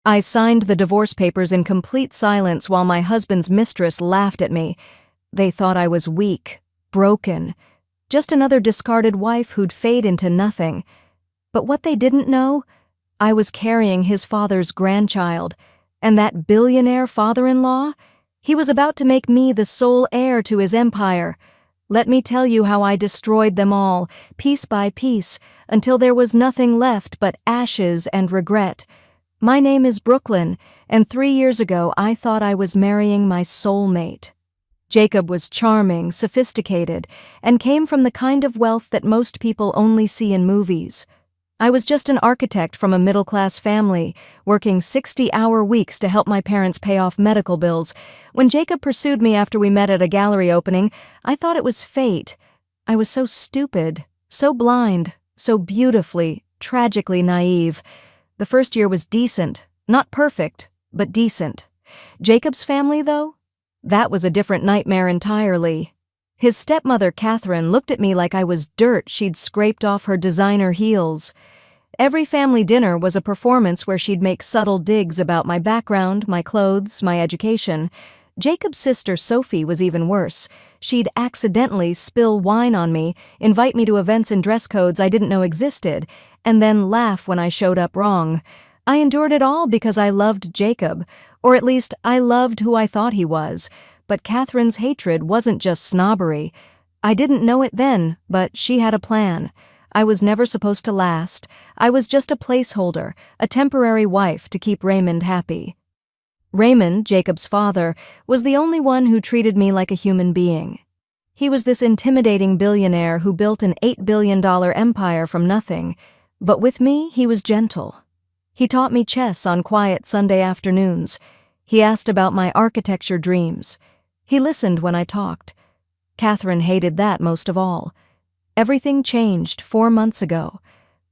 I signed the divorce papers in complete silence while my husband's mistress laughed at me. They thought I was weak, broken, just another discarded wife who'd fade into nothing. But what they didn't know, I was carrying his father's grandchild, and that billionaire father-in-law, he was about to make me the sole heir to his empire. Let me tell you how I destroyed them all, piece by piece, until there was nothing left but ashes and regret. My name is Brooklyn, and 3 years ago I thought I was marrying my soulmate. Jacob was charming, sophisticated, and came from the kind of wealth that most people only see in movies. I was just an architect from a middle-class family, working 60-hour weeks to help my parents pay off medical bills. When Jacob pursued me after we met at a gallery opening, I thought it was fate. I was so stupid, so blind, so beautifully, tragically naive. The first year was decent, not perfect, but decent. Jacob's family, though? That was a different nightmare entirely. His stepmother, Catherine, looked at me like I was dirt she'd scraped off her designer heels. Every family dinner was a performance where she'd make subtle digs about my background, my clothes, my education. Jacob's sister, Sophie, was even worse. She'd accidentally spill wine on me, invite me to events and dress codes I didn't know existed, and then laugh when I showed up wrong. I endured it all because I loved Jacob, or at least I loved who I thought he was. But Catherine's hatred wasn't just snobbery. I didn't know it then, but she had a plan. I was never supposed to last. I was just a placeholder, a temporary wife to keep Raymond happy. Raymond, Jacob's father, was the only one who treated me like a human being. He was this intimidating billionaire who built an $8 billion empire from nothing. But with me, he was gentle. He taught me chess on quiet Sunday afternoons. He asked about my architecture dreams. He listened when I talked. Catherine hated that most of all. Everything changed 4 months ago.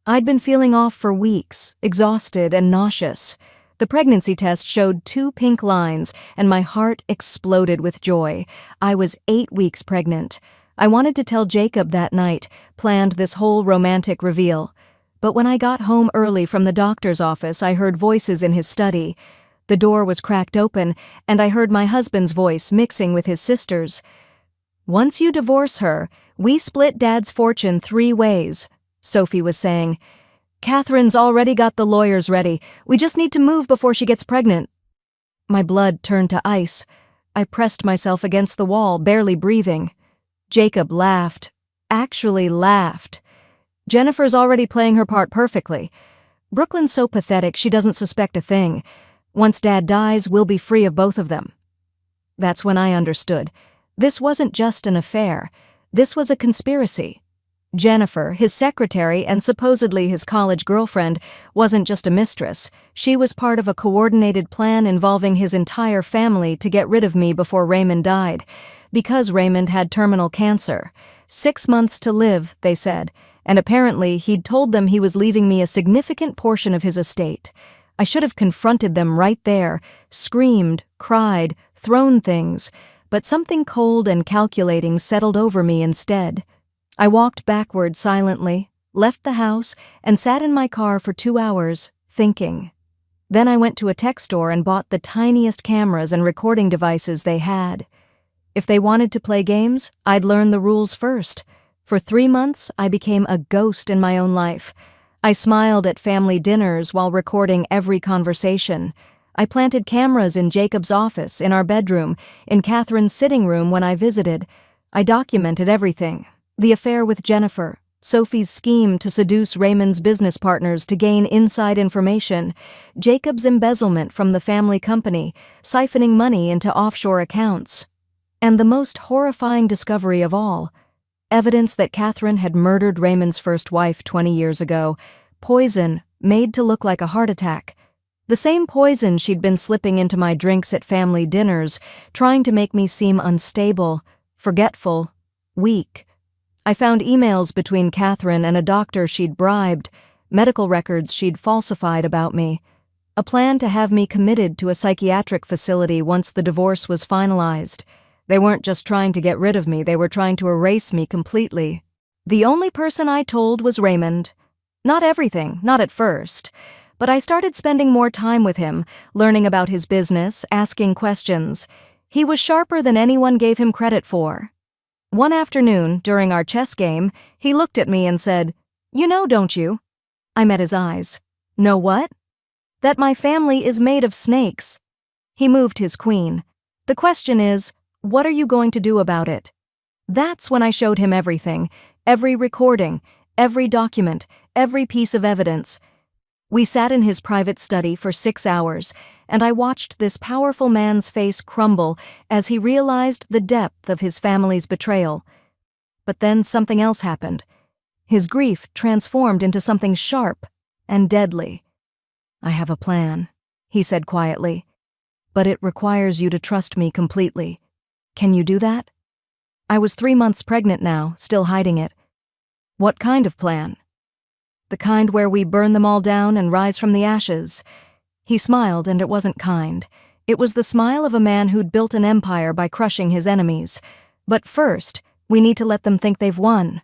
I'd been feeling off for weeks, exhausted and nauseous. The pregnancy test showed 2 pink lines, and my heart exploded with joy. I was 8 weeks pregnant. I wanted to tell Jacob that night, planned this whole romantic reveal. But when I got home early from the doctor's office, I heard voices in his study. The door was cracked open, and I heard my husband's voice mixing with his sister's. "Once you divorce her, we split Dad's fortune 3 ways, Sophie was saying. "Catherine's already got the lawyers ready. We just need to move before she gets pregnant." My blood turned to ice. I pressed myself against the wall, barely breathing. Jacob laughed. Actually laughed. "Jennifer's already playing her part perfectly. Brooklyn's so pathetic she doesn't suspect a thing. Once Dad dies, we'll be free of both of them." That's when I understood. This wasn't just an affair. This was a conspiracy. Jennifer, his secretary and supposedly his college girlfriend, wasn't just a mistress. She was part of a coordinated plan involving his entire family to get rid of me before Raymond died. Because Raymond had terminal cancer. 6 months to live, they said, and apparently he'd told them he was leaving me a significant portion of his estate. I should have confronted them right there, screamed, cried, thrown things, but something cold and calculating settled over me instead. I walked backward silently, left the house, and sat in my car for 2 hours, thinking. Then I went to a tech store and bought the tiniest cameras and recording devices they had. If they wanted to play games, I'd learn the rules first. For 3 months, I became a ghost in my own life. I smiled at family dinners while recording every conversation. I planted cameras in Jacob's office, in our bedroom, in Catherine's sitting room when I visited. I documented everything. The affair with Jennifer, Sophie's scheme to seduce Raymond's business partners to gain inside information, Jacob's embezzlement from the family company, siphoning money into offshore accounts. And the most horrifying discovery of all, evidence that Catherine had murdered Raymond's first wife 20 years ago, poison made to look like a heart attack. The same poison she'd been slipping into my drinks at family dinners, trying to make me seem unstable, forgetful, weak. I found emails between Catherine and a doctor she'd bribed, medical records she'd falsified about me, a plan to have me committed to a psychiatric facility once the divorce was finalized. They weren't just trying to get rid of me, they were trying to erase me completely. The only person I told was Raymond. Not everything, not at first, But I started spending more time with him, learning about his business, asking questions. He was sharper than anyone gave him credit for. One afternoon, during our chess game, he looked at me and said, "You know, don't you?" I met his eyes. "Know what?" "That my family is made of snakes." He moved his queen. "The question is, what are you going to do about it?" That's when I showed him everything, every recording, every document, every piece of evidence. We sat in his private study for 6 hours, and I watched this powerful man's face crumble as he realized the depth of his family's betrayal. But then something else happened. His grief transformed into something sharp and deadly. "I have a plan," he said quietly, "but it requires you to trust me completely. Can you do that?" I was 3 months pregnant now, still hiding it. "What kind of plan?" "The kind where we burn them all down and rise from the ashes." He smiled, and it wasn't kind. It was the smile of a man who'd built an empire by crushing his enemies. "But first, we need to let them think they've won."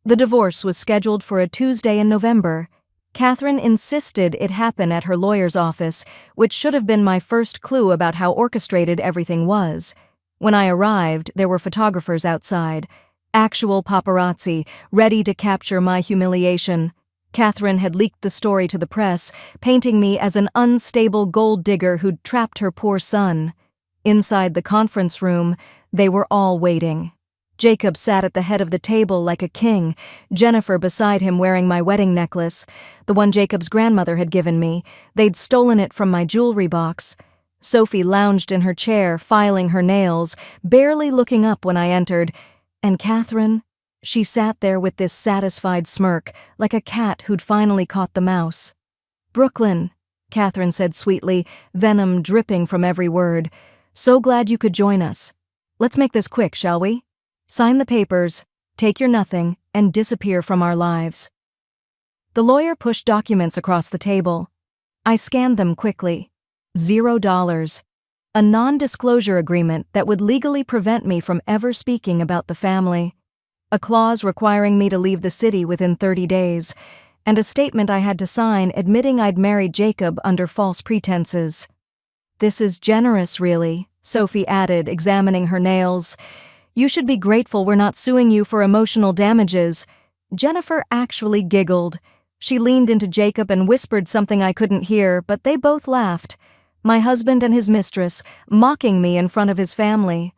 The divorce was scheduled for a Tuesday in November. Catherine insisted it happen at her lawyer's office, which should have been my first clue about how orchestrated everything was. When I arrived, there were photographers outside. Actual paparazzi, ready to capture my humiliation. Catherine had leaked the story to the press, painting me as an unstable gold digger who'd trapped her poor son. Inside the conference room, they were all waiting. Jacob sat at the head of the table like a king, Jennifer beside him wearing my wedding necklace, the one Jacob's grandmother had given me. They'd stolen it from my jewelry box. Sophie lounged in her chair, filing her nails, barely looking up when I entered. And Catherine, she sat there with this satisfied smirk, like a cat who'd finally caught the mouse. "Brooklyn," Catherine said sweetly, venom dripping from every word. "So glad you could join us. Let's make this quick, shall we? Sign the papers, take your nothing, and disappear from our lives." The lawyer pushed documents across the table. I scanned them quickly. $0. A non-disclosure agreement that would legally prevent me from ever speaking about the family. A clause requiring me to leave the city within 30 days, and a statement I had to sign admitting I'd married Jacob under false pretenses. "This is generous, really," Sophie added, examining her nails. "You should be grateful we're not suing you for emotional damages." Jennifer actually giggled. She leaned into Jacob and whispered something I couldn't hear, but they both laughed. My husband and his mistress, mocking me in front of his family.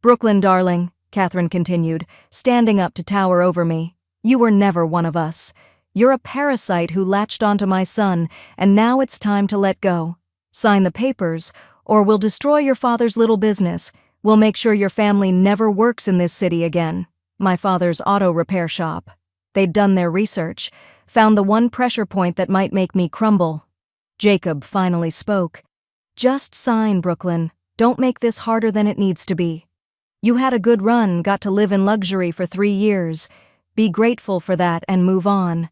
"Brooklyn, darling," Catherine continued, standing up to tower over me, "you were never one of us. You're a parasite who latched onto my son, and now it's time to let go. Sign the papers, or we'll destroy your father's little business. We'll make sure your family never works in this city again." My father's auto repair shop. They'd done their research, found the one pressure point that might make me crumble. Jacob finally spoke. "Just sign, Brooklyn. Don't make this harder than it needs to be. You had a good run, got to live in luxury for 3 years. Be grateful for that and move on."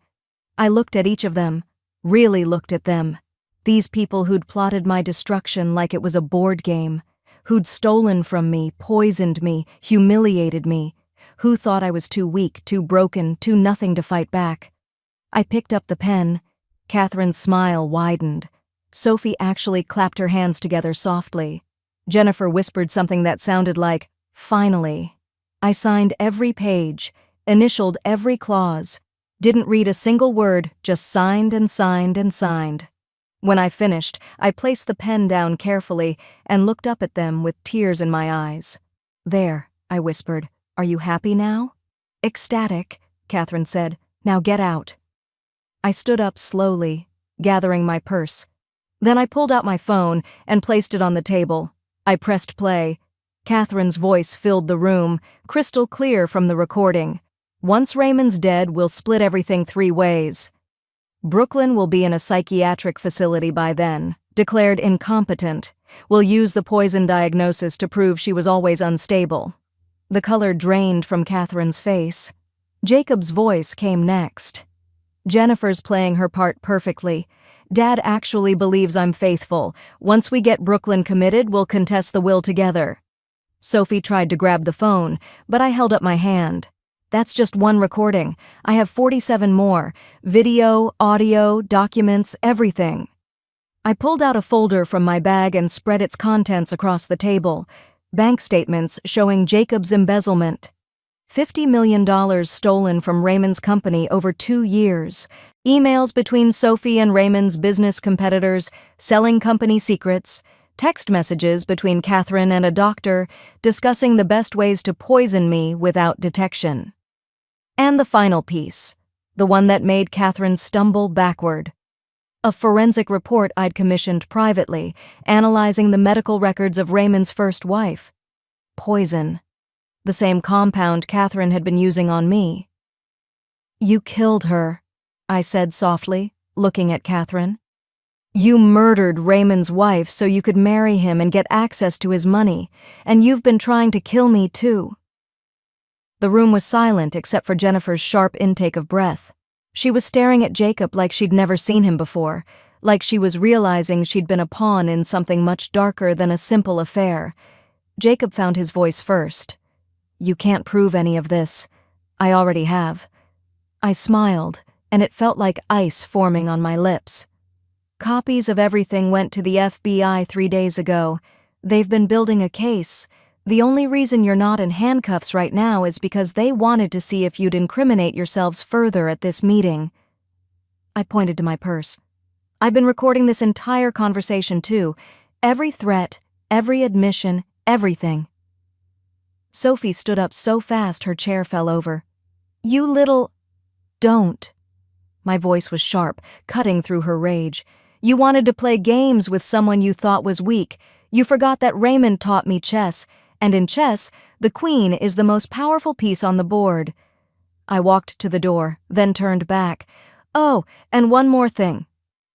I looked at each of them, really looked at them. These people who'd plotted my destruction like it was a board game, who'd stolen from me, poisoned me, humiliated me, who thought I was too weak, too broken, too nothing to fight back. I picked up the pen. Catherine's smile widened. Sophie actually clapped her hands together softly. Jennifer whispered something that sounded like, "Finally." I signed every page, initialed every clause, didn't read a single word, just signed and signed and signed. When I finished, I placed the pen down carefully and looked up at them with tears in my eyes. "There," I whispered. "Are you happy now?" "Ecstatic," Catherine said. "Now get out." I stood up slowly, gathering my purse. Then I pulled out my phone and placed it on the table. I pressed play. Catherine's voice filled the room, crystal clear from the recording. "Once Raymond's dead, we'll split everything 3 ways. Brooklyn will be in a psychiatric facility by then, declared incompetent. We'll use the poison diagnosis to prove she was always unstable." The color drained from Catherine's face. Jacob's voice came next. "Jennifer's playing her part perfectly. Dad actually believes I'm faithful. Once we get Brooklyn committed, we'll contest the will together." Sophie tried to grab the phone, but I held up my hand. That's just one recording. I have 47 more. Video, audio, documents, everything. I pulled out a folder from my bag and spread its contents across the table. Bank statements showing Jacob's embezzlement. $50 million stolen from Raymond's company over 2 years. Emails between Sophie and Raymond's business competitors, selling company secrets. Text messages between Catherine and a doctor, discussing the best ways to poison me without detection. And the final piece, the one that made Catherine stumble backward. A forensic report I'd commissioned privately, analyzing the medical records of Raymond's first wife. Poison. The same compound Catherine had been using on me. "You killed her," I said softly, looking at Catherine. "You murdered Raymond's wife so you could marry him and get access to his money, and you've been trying to kill me too." The room was silent except for Jennifer's sharp intake of breath. She was staring at Jacob like she'd never seen him before, like she was realizing she'd been a pawn in something much darker than a simple affair. Jacob found his voice first. "You can't prove any of this. I already have." I smiled, and it felt like ice forming on my lips. "Copies of everything went to the FBI 3 days ago. They've been building a case. The only reason you're not in handcuffs right now is because they wanted to see if you'd incriminate yourselves further at this meeting." I pointed to my purse. "I've been recording this entire conversation too. Every threat, every admission, everything." Sophie stood up so fast her chair fell over. "You little—" "Don't." My voice was sharp, cutting through her rage. "You wanted to play games with someone you thought was weak. You forgot that Raymond taught me chess, and in chess, the queen is the most powerful piece on the board." I walked to the door, then turned back. "Oh, and one more thing."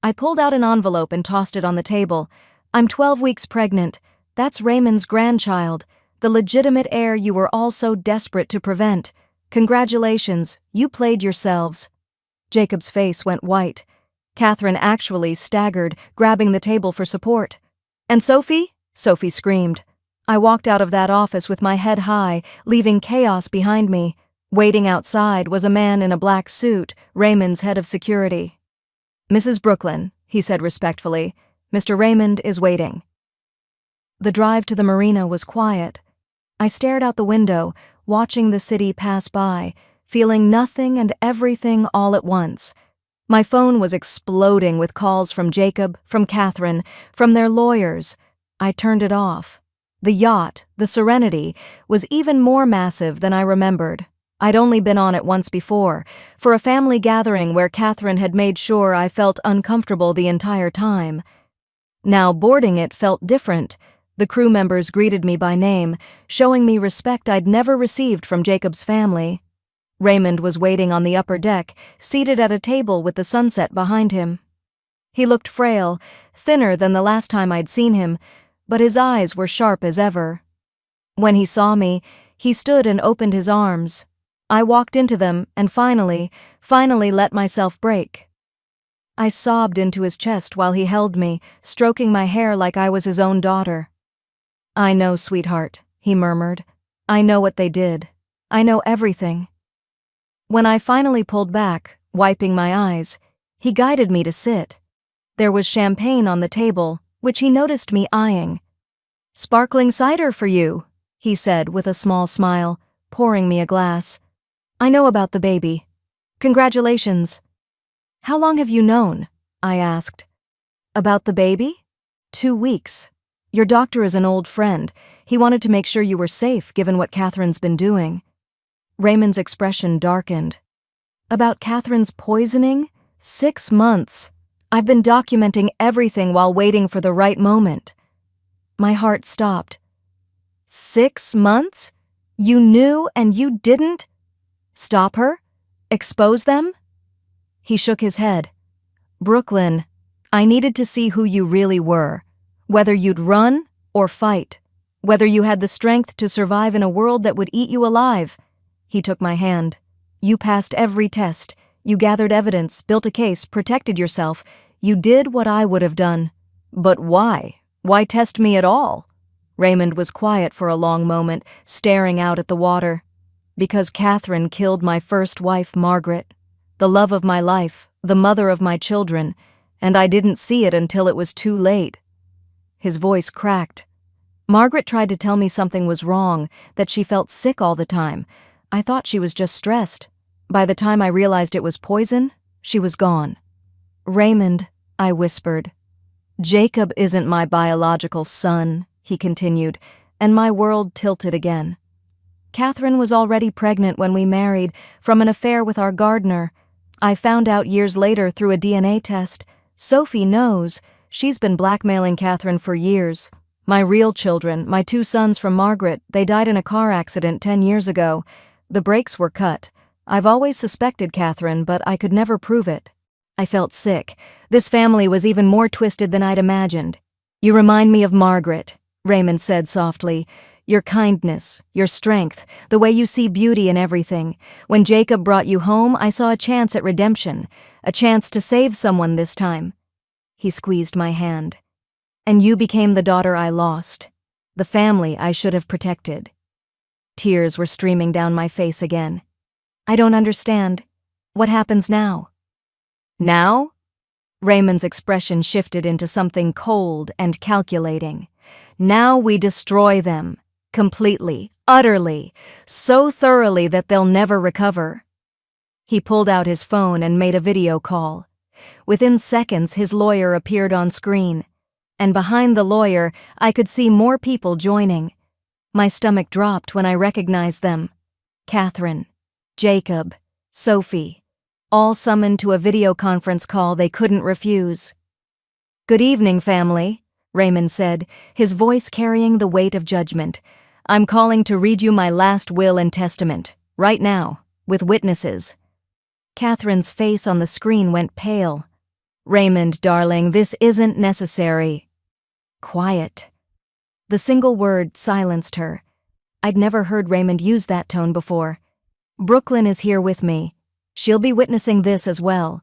I pulled out an envelope and tossed it on the table. "I'm 12 weeks pregnant. That's Raymond's grandchild, the legitimate heir you were all so desperate to prevent. Congratulations, you played yourselves." Jacob's face went white. Catherine actually staggered, grabbing the table for support. "And Sophie?" Sophie screamed. I walked out of that office with my head high, leaving chaos behind me. Waiting outside was a man in a black suit, Raymond's head of security. "Mrs. Brooklyn," he said respectfully, "Mr. Raymond is waiting." The drive to the marina was quiet. I stared out the window, watching the city pass by, feeling nothing and everything all at once. My phone was exploding with calls from Jacob, from Catherine, from their lawyers. I turned it off. The yacht, the Serenity, was even more massive than I remembered. I'd only been on it once before, for a family gathering where Catherine had made sure I felt uncomfortable the entire time. Now boarding it felt different. The crew members greeted me by name, showing me respect I'd never received from Jacob's family. Raymond was waiting on the upper deck, seated at a table with the sunset behind him. He looked frail, thinner than the last time I'd seen him, but his eyes were sharp as ever. When he saw me, he stood and opened his arms. I walked into them and finally let myself break. I sobbed into his chest while he held me, stroking my hair like I was his own daughter. "I know, sweetheart," he murmured. "I know what they did. I know everything." When I finally pulled back, wiping my eyes, he guided me to sit. There was champagne on the table, which he noticed me eyeing. "Sparkling cider for you," he said with a small smile, pouring me a glass. "I know about the baby. Congratulations." "How long have you known?" I asked. "About the baby? 2 weeks. Your doctor is an old friend. He wanted to make sure you were safe given what Catherine's been doing." Raymond's expression darkened. "About Catherine's poisoning? 6 months. I've been documenting everything while waiting for the right moment." My heart stopped. 6 months? You knew and you didn't? Stop her? Expose them? He shook his head. "Brooklyn, I needed to see who you really were. Whether you'd run or fight. Whether you had the strength to survive in a world that would eat you alive." He took my hand. "You passed every test. You gathered evidence, built a case, protected yourself. You did what I would have done. But why? Why test me at all?" Raymond was quiet for a long moment, staring out at the water. Because Catherine killed my first wife, Margaret, the love of my life, the mother of my children, and I didn't see it until it was too late." His voice cracked. "Margaret tried to tell me something was wrong, that she felt sick all the time. I thought she was just stressed. By the time I realized it was poison, she was gone." "Raymond," I whispered. "Jacob isn't my biological son," he continued, and my world tilted again. "Catherine was already pregnant when we married, from an affair with our gardener. I found out years later through a DNA test. Sophie knows. She's been blackmailing Catherine for years. My real children, my 2 sons from Margaret, they died in a car accident 10 years ago. The brakes were cut. I've always suspected Catherine, but I could never prove it." I felt sick. This family was even more twisted than I'd imagined. "You remind me of Margaret," Raymond said softly. "Your kindness, your strength, the way you see beauty in everything. When Jacob brought you home, I saw a chance at redemption, a chance to save someone this time." He squeezed my hand. "And you became the daughter I lost, the family I should have protected." Tears were streaming down my face again. "I don't understand. What happens now?" "Now?" Raymond's expression shifted into something cold and calculating. "Now we destroy them. Completely, utterly, so thoroughly that they'll never recover." He pulled out his phone and made a video call. Within seconds, his lawyer appeared on screen. And behind the lawyer, I could see more people joining. My stomach dropped when I recognized them. Catherine, Jacob, Sophie, all summoned to a video conference call they couldn't refuse. "Good evening, family," Raymond said, his voice carrying the weight of judgment. "I'm calling to read you my last will and testament, right now, with witnesses." Catherine's face on the screen went pale. "Raymond, darling, this isn't necessary." "Quiet." The single word silenced her. I'd never heard Raymond use that tone before. "Brooklyn is here with me. She'll be witnessing this as well."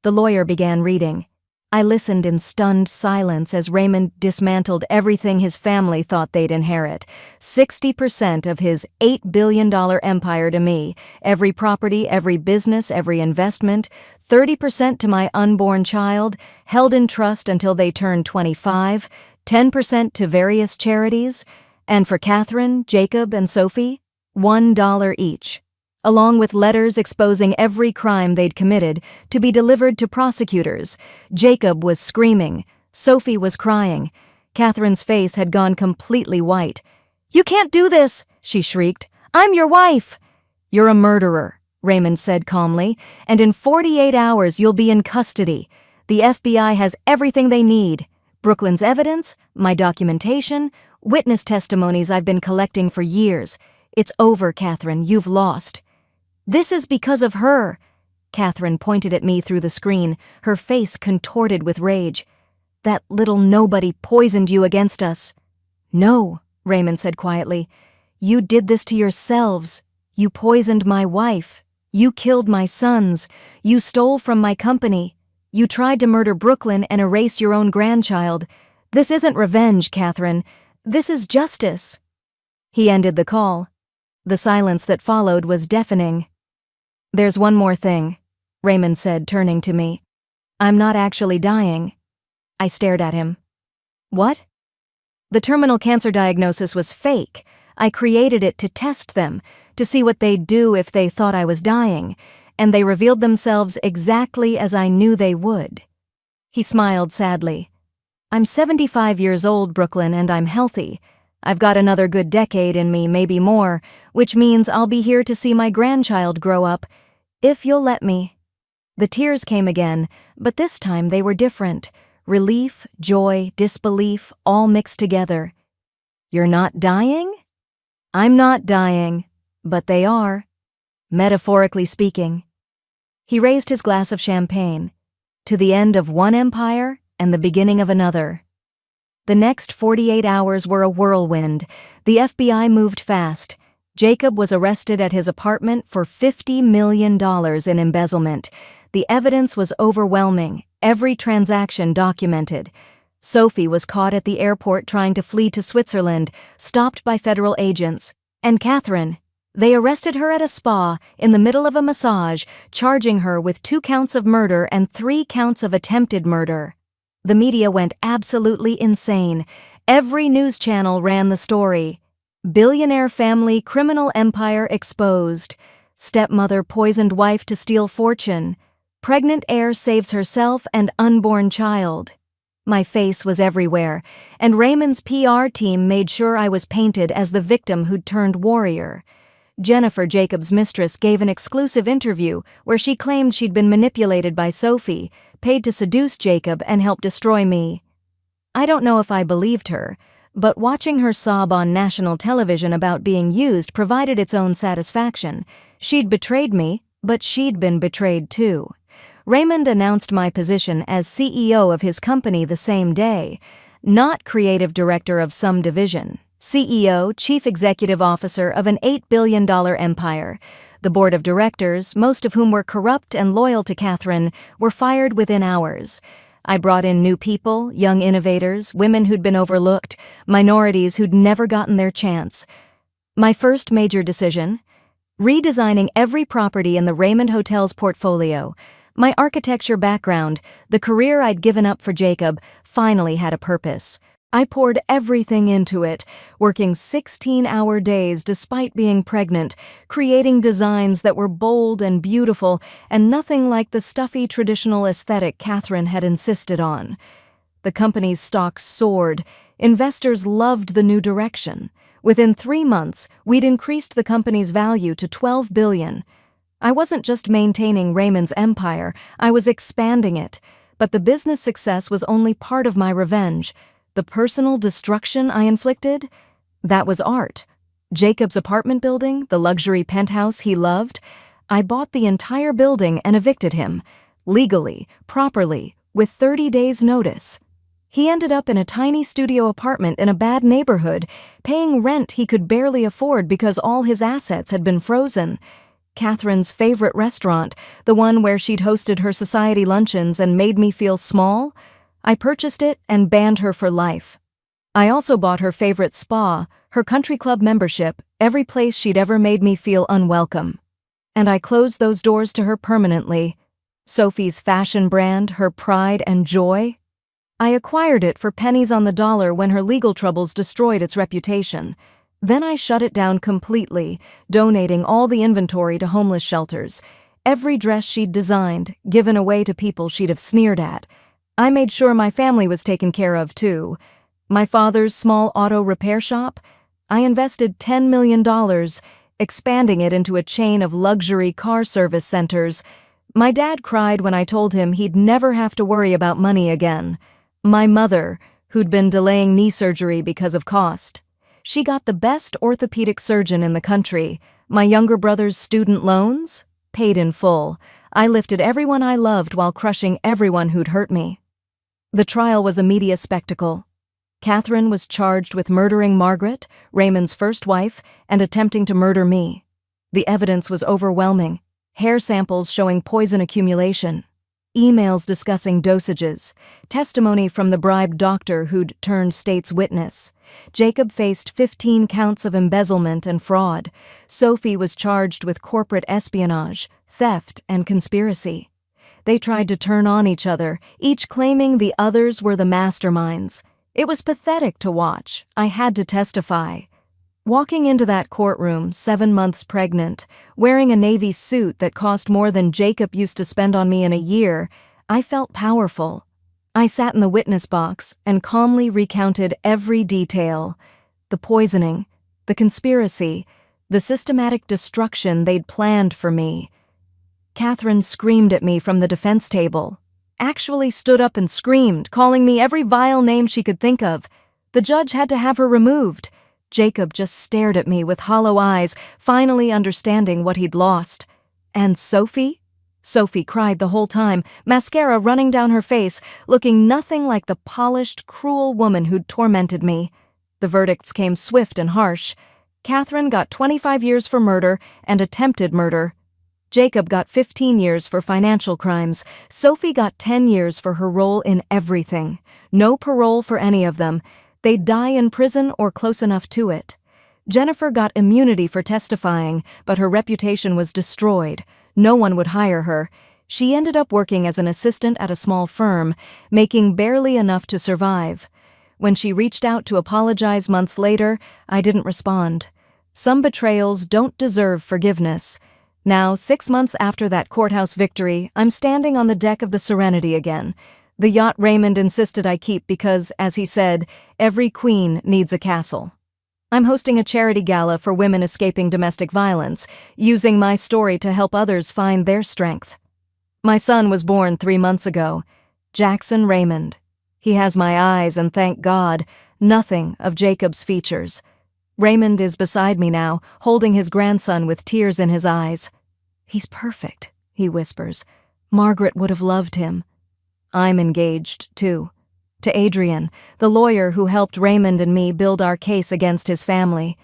The lawyer began reading. I listened in stunned silence as Raymond dismantled everything his family thought they'd inherit. 60% of his $8 billion empire to me, every property, every business, every investment, 30% to my unborn child, held in trust until they turned 25, 10% to various charities, and for Catherine, Jacob, and Sophie, $1 each, along with letters exposing every crime they'd committed to be delivered to prosecutors. Jacob was screaming. Sophie was crying. Catherine's face had gone completely white. "You can't do this!" she shrieked. "I'm your wife!" "You're a murderer," Raymond said calmly, "and in 48 hours you'll be in custody. The FBI has everything they need. Brooklyn's evidence, my documentation, witness testimonies I've been collecting for years. It's over, Catherine. You've lost." "This is because of her." Catherine pointed at me through the screen, her face contorted with rage. "That little nobody poisoned you against us." "No," Raymond said quietly. "You did this to yourselves. You poisoned my wife. You killed my sons. You stole from my company. You tried to murder Brooklyn and erase your own grandchild. This isn't revenge, Catherine. This is justice." He ended the call. The silence that followed was deafening. "There's one more thing," Raymond said, turning to me. "I'm not actually dying." I stared at him. "What?" "The terminal cancer diagnosis was fake. I created it to test them, to see what they'd do if they thought I was dying, and they revealed themselves exactly as I knew they would." He smiled sadly. "I'm 75 years old, Brooklyn, and I'm healthy. I've got another good decade in me, maybe more, which means I'll be here to see my grandchild grow up, if you'll let me." The tears came again, but this time they were different. Relief, joy, disbelief, all mixed together. "You're not dying?" "I'm not dying, but they are, metaphorically speaking." He raised his glass of champagne. "To the end of one empire and the beginning of another." The next 48 hours were a whirlwind. The FBI moved fast. Jacob was arrested at his apartment for $50 million in embezzlement. The evidence was overwhelming, every transaction documented. Sophie was caught at the airport trying to flee to Switzerland, stopped by federal agents. And Catherine, They arrested her at a spa in the middle of a massage, charging her with 2 counts of murder and 3 counts of attempted murder. The media went absolutely insane. Every news channel ran the story. Billionaire family criminal empire exposed. Stepmother poisoned wife to steal fortune. Pregnant heir saves herself and unborn child. My face was everywhere, and Raymond's PR team made sure I was painted as the victim who'd turned warrior. Jennifer, Jacob's mistress, gave an exclusive interview where she claimed she'd been manipulated by Sophie, paid to seduce Jacob and help destroy me. I don't know if I believed her, but watching her sob on national television about being used provided its own satisfaction. She'd betrayed me, but she'd been betrayed too. Raymond announced my position as CEO of his company the same day, not creative director of some division. CEO, Chief Executive Officer of an $8 billion empire. The board of directors, most of whom were corrupt and loyal to Catherine, were fired within hours. I brought in new people, young innovators, women who'd been overlooked, minorities who'd never gotten their chance. My first major decision? Redesigning every property in the Raymond Hotel's portfolio. My architecture background, the career I'd given up for Jacob, finally had a purpose. I poured everything into it, working 16-hour days despite being pregnant, creating designs that were bold and beautiful and nothing like the stuffy traditional aesthetic Catherine had insisted on. The company's stock soared. Investors loved the new direction. Within 3 months, we'd increased the company's value to $12 billion. I wasn't just maintaining Raymond's empire, I was expanding it. But the business success was only part of my revenge. The personal destruction I inflicted? That was art. Jacob's apartment building, the luxury penthouse he loved, I bought the entire building and evicted him. Legally, properly, with 30 days' notice. He ended up in a tiny studio apartment in a bad neighborhood, paying rent he could barely afford because all his assets had been frozen. Catherine's favorite restaurant, the one where she'd hosted her society luncheons and made me feel small, I purchased it and banned her for life. I also bought her favorite spa, her country club membership, every place she'd ever made me feel unwelcome. And I closed those doors to her permanently. Sophie's fashion brand, her pride and joy. I acquired it for pennies on the dollar when her legal troubles destroyed its reputation. Then I shut it down completely, donating all the inventory to homeless shelters. Every dress she'd designed, given away to people she'd have sneered at. I made sure my family was taken care of, too. My father's small auto repair shop? I invested $10 million, expanding it into a chain of luxury car service centers. My dad cried when I told him he'd never have to worry about money again. My mother, who'd been delaying knee surgery because of cost. She got the best orthopedic surgeon in the country. My younger brother's student loans? Paid in full. I lifted everyone I loved while crushing everyone who'd hurt me. The trial was a media spectacle. Catherine was charged with murdering Margaret, Raymond's first wife, and attempting to murder me. The evidence was overwhelming. Hair samples showing poison accumulation. Emails discussing dosages. Testimony from the bribed doctor who'd turned state's witness. Jacob faced 15 counts of embezzlement and fraud. Sophie was charged with corporate espionage, theft, and conspiracy. They tried to turn on each other, each claiming the others were the masterminds. It was pathetic to watch. I had to testify. Walking into that courtroom, 7 months pregnant, wearing a Navy suit that cost more than Jacob used to spend on me in a year, I felt powerful. I sat in the witness box and calmly recounted every detail. The poisoning, the conspiracy, the systematic destruction they'd planned for me. Catherine screamed at me from the defense table. Actually stood up and screamed, calling me every vile name she could think of. The judge had to have her removed. Jacob just stared at me with hollow eyes, finally understanding what he'd lost. And Sophie? Sophie cried the whole time, mascara running down her face, looking nothing like the polished, cruel woman who'd tormented me. The verdicts came swift and harsh. Catherine got 25 years for murder and attempted murder. Jacob got 15 years for financial crimes. Sophie got 10 years for her role in everything. No parole for any of them. They'd die in prison or close enough to it. Jennifer got immunity for testifying, but her reputation was destroyed. No one would hire her. She ended up working as an assistant at a small firm, making barely enough to survive. When she reached out to apologize months later, I didn't respond. Some betrayals don't deserve forgiveness. Now, 6 months after that courthouse victory, I'm standing on the deck of the Serenity again. The yacht Raymond insisted I keep because, as he said, every queen needs a castle. I'm hosting a charity gala for women escaping domestic violence, using my story to help others find their strength. My son was born 3 months ago, Jackson Raymond. He has my eyes, and thank God, nothing of Jacob's features. Raymond is beside me now, holding his grandson with tears in his eyes. "He's perfect," he whispers. "Margaret would have loved him." I'm engaged, too. To Adrian, the lawyer who helped Raymond and me build our case against his family.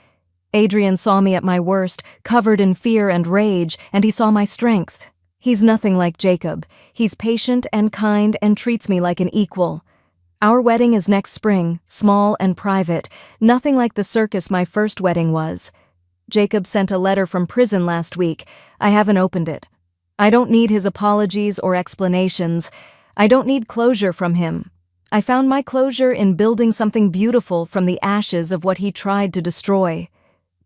Adrian saw me at my worst, covered in fear and rage, and he saw my strength. He's nothing like Jacob. He's patient and kind and treats me like an equal. Our wedding is next spring, small and private, nothing like the circus my first wedding was. Jacob sent a letter from prison last week. I haven't opened it. I don't need his apologies or explanations. I don't need closure from him. I found my closure in building something beautiful from the ashes of what he tried to destroy.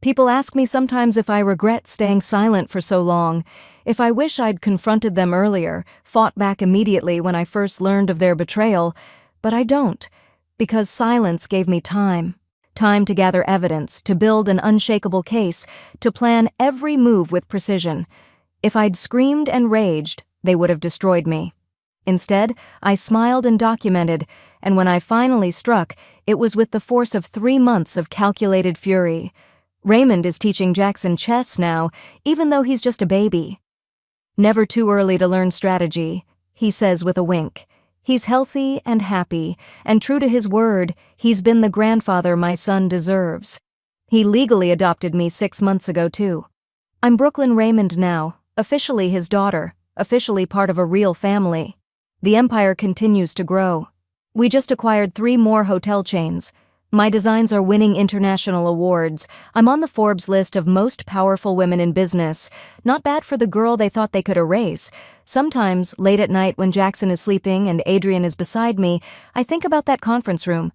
People ask me sometimes if I regret staying silent for so long, if I wish I'd confronted them earlier, fought back immediately when I first learned of their betrayal, but I don't, because silence gave me time. Time to gather evidence, to build an unshakable case, to plan every move with precision. If I'd screamed and raged, they would have destroyed me. Instead, I smiled and documented, and when I finally struck, it was with the force of 3 months of calculated fury. Raymond is teaching Jackson chess now, even though he's just a baby. "Never too early to learn strategy," he says with a wink. He's healthy and happy, and true to his word, he's been the grandfather my son deserves. He legally adopted me 6 months ago, too. I'm Brooklyn Raymond now, officially his daughter, officially part of a real family. The empire continues to grow. We just acquired 3 more hotel chains. My designs are winning international awards. I'm on the Forbes list of most powerful women in business. Not bad for the girl they thought they could erase. Sometimes, late at night when Jackson is sleeping and Adrian is beside me, I think about that conference room.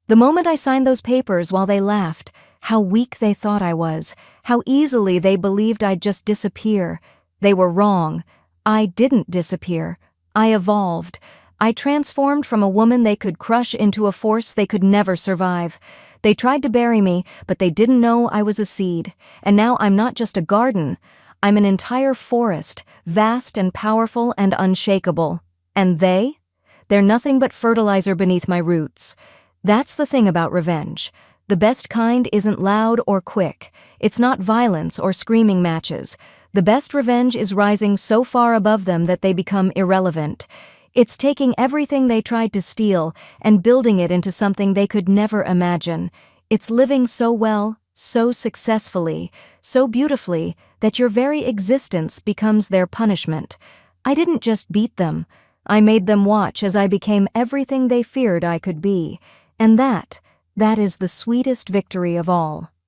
The moment I signed those papers while they laughed, how weak they thought I was, how easily they believed I'd just disappear. They were wrong. I didn't disappear. I evolved. I transformed from a woman they could crush into a force they could never survive. They tried to bury me, but they didn't know I was a seed. And now I'm not just a garden. I'm an entire forest, vast and powerful and unshakable. And they're nothing but fertilizer beneath my roots. That's the thing about revenge. The best kind isn't loud or quick. It's not violence or screaming matches. The best revenge is rising so far above them that they become irrelevant. It's taking everything they tried to steal and building it into something they could never imagine. It's living so well, so successfully, so beautifully, that your very existence becomes their punishment. I didn't just beat them. I made them watch as I became everything they feared I could be. And that is the sweetest victory of all.